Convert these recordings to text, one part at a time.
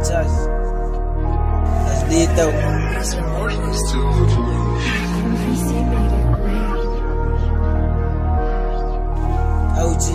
Chas. Tas dito. OG.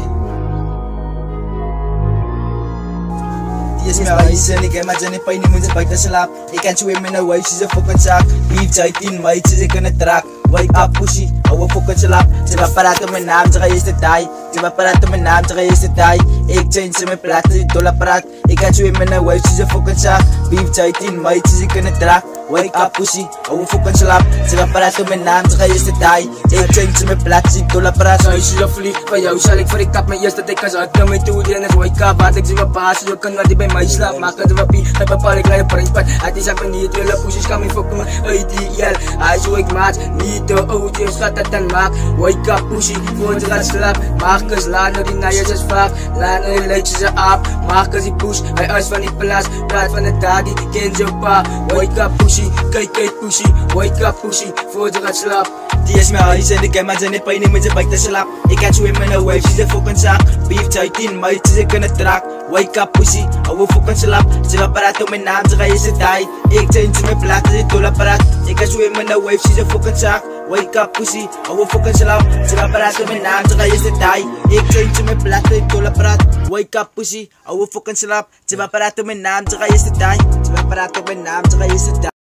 Yes, my eyes and again, my Jenny Pine in the bike the slap. They can't show him in a way, she's a fucking sack. Beef tightin, my cheese gonna track. Wake up, pushy, I will fucking slap. Tiba para to my naam, tsaka is the die. Tiba para to my naam, tsaka is the die. Ik change to my plat, $1 prat. They can't show him in a way, she's a fucking sack. Beef tightin, my cheese gonna track. Wake up, pushy, I will fucking slap. Tiba para to my naam, tsaka is the die. Ik change to my plat, $1 prat. So she's a flea, but you shall like for the cup, my yesterday, cause I come into the end. Wake up, I think you pass, you can not be my slap. Maka the vapi, type of party, like a party, but I think I'm need to push is coming for my ADL. I wake match, need to OG, slatter than mark. Wake up, pushy, for the slap. Marcus, Lana, the Naya just flap. Lana, legs is up. Marcus, he push, I ask for the plus, blood from the daddy, Kenzo pa. Wake up, pushy, KK pushy, wake up, pushy, for the slap. TS my eyes and the camera and the pain in the bike the slap. They catch women away, she's a fucking sack. Beef tightin, my cheese gonna track. Wake up, pussy, I will fucking slap. Tiba para to my naam, tsaka is the die. Ik change to my plat, $1 prat. They catch women away, she's a fucking sack. Wake up, pussy, I will fucking slap. Tiba para to my naam, tsaka is the die. Ik change to my plat, $1 prat. Wake up, pussy, I will fucking slap. Tiba para to my naam, tsaka is the die. Tiba para to my naam, tsaka is the die.